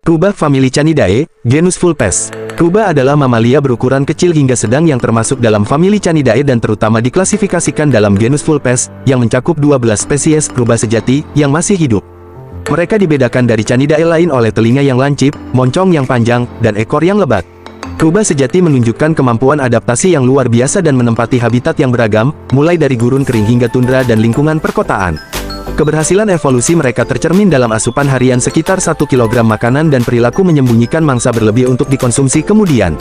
Rubah famili Canidae, genus Vulpes. Rubah adalah mamalia berukuran kecil hingga sedang yang termasuk dalam famili Canidae dan terutama diklasifikasikan dalam genus Vulpes, yang mencakup 12 spesies rubah sejati yang masih hidup. Mereka dibedakan dari Canidae lain oleh telinga yang lancip, moncong yang panjang, dan ekor yang lebat. Rubah sejati menunjukkan kemampuan adaptasi yang luar biasa dan menempati habitat yang beragam, mulai dari gurun kering hingga tundra dan lingkungan perkotaan. Keberhasilan evolusi mereka tercermin dalam asupan harian sekitar 1 kg makanan dan perilaku menyembunyikan mangsa berlebih untuk dikonsumsi kemudian.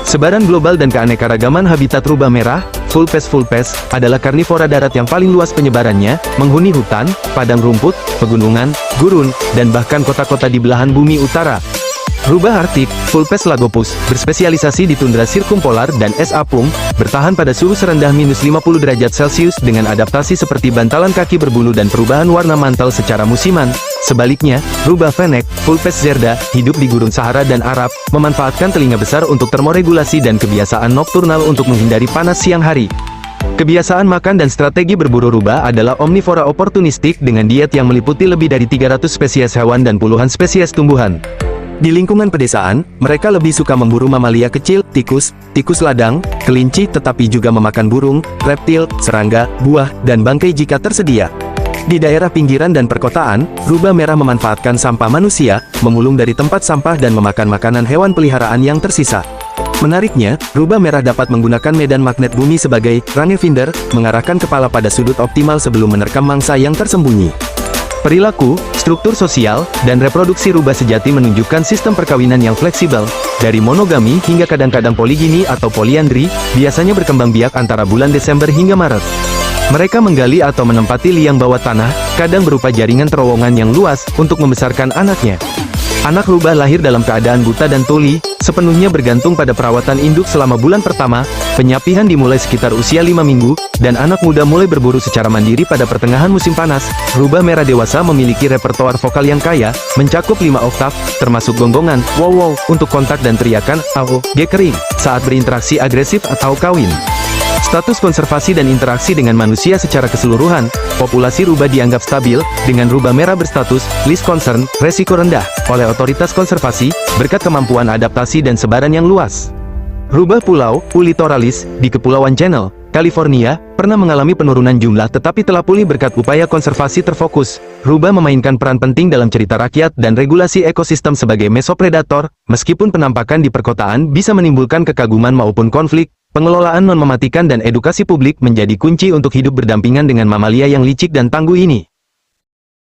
Sebaran global dan keanekaragaman habitat rubah merah, Vulpes vulpes, adalah karnivora darat yang paling luas penyebarannya, menghuni hutan, padang rumput, pegunungan, gurun, dan bahkan kota-kota di belahan bumi utara. Rubah Arktik, Vulpes lagopus, berspesialisasi di tundra sirkumpolar dan es apung, bertahan pada suhu serendah -50 derajat Celcius dengan adaptasi seperti bantalan kaki berbulu dan perubahan warna mantel secara musiman. Sebaliknya, rubah Fennec, Vulpes zerda, hidup di gurun Sahara dan Arab, memanfaatkan telinga besar untuk termoregulasi dan kebiasaan nokturnal untuk menghindari panas siang hari. Kebiasaan makan dan strategi berburu rubah adalah omnivora oportunistik dengan diet yang meliputi lebih dari 300 spesies hewan dan puluhan spesies tumbuhan. Di lingkungan pedesaan, mereka lebih suka memburu mamalia kecil, tikus, tikus ladang, kelinci tetapi juga memakan burung, reptil, serangga, buah, dan bangkai jika tersedia. Di daerah pinggiran dan perkotaan, rubah merah memanfaatkan sampah manusia, memulung dari tempat sampah dan memakan makanan hewan peliharaan yang tersisa. Menariknya, rubah merah dapat menggunakan medan magnet bumi sebagai rangefinder, mengarahkan kepala pada sudut optimal sebelum menerkam mangsa yang tersembunyi. Perilaku, struktur sosial, dan reproduksi rubah sejati menunjukkan sistem perkawinan yang fleksibel, dari monogami hingga kadang-kadang poligini atau poliandri, biasanya berkembang biak antara bulan Desember hingga Maret. Mereka menggali atau menempati liang bawah tanah, kadang berupa jaringan terowongan yang luas, untuk membesarkan anaknya. Anak rubah lahir dalam keadaan buta dan tuli, sepenuhnya bergantung pada perawatan induk selama bulan pertama, penyapihan dimulai sekitar usia 5 minggu, dan anak muda mulai berburu secara mandiri pada pertengahan musim panas. Rubah merah dewasa memiliki repertoar vokal yang kaya, mencakup 5 oktav, termasuk gonggongan, wow-wow, untuk kontak dan teriakan, ao, gekering, saat berinteraksi agresif atau kawin. Status konservasi dan interaksi dengan manusia secara keseluruhan, populasi rubah dianggap stabil, dengan rubah merah berstatus least concern, resiko rendah, oleh otoritas konservasi, berkat kemampuan adaptasi dan sebaran yang luas. Rubah pulau, Ulitoralis, di Kepulauan Channel, California, pernah mengalami penurunan jumlah tetapi telah pulih berkat upaya konservasi terfokus. Rubah memainkan peran penting dalam cerita rakyat dan regulasi ekosistem sebagai mesopredator, meskipun penampakan di perkotaan bisa menimbulkan kekaguman maupun konflik. Pengelolaan non mematikan dan edukasi publik menjadi kunci untuk hidup berdampingan dengan mamalia yang licik dan tangguh ini.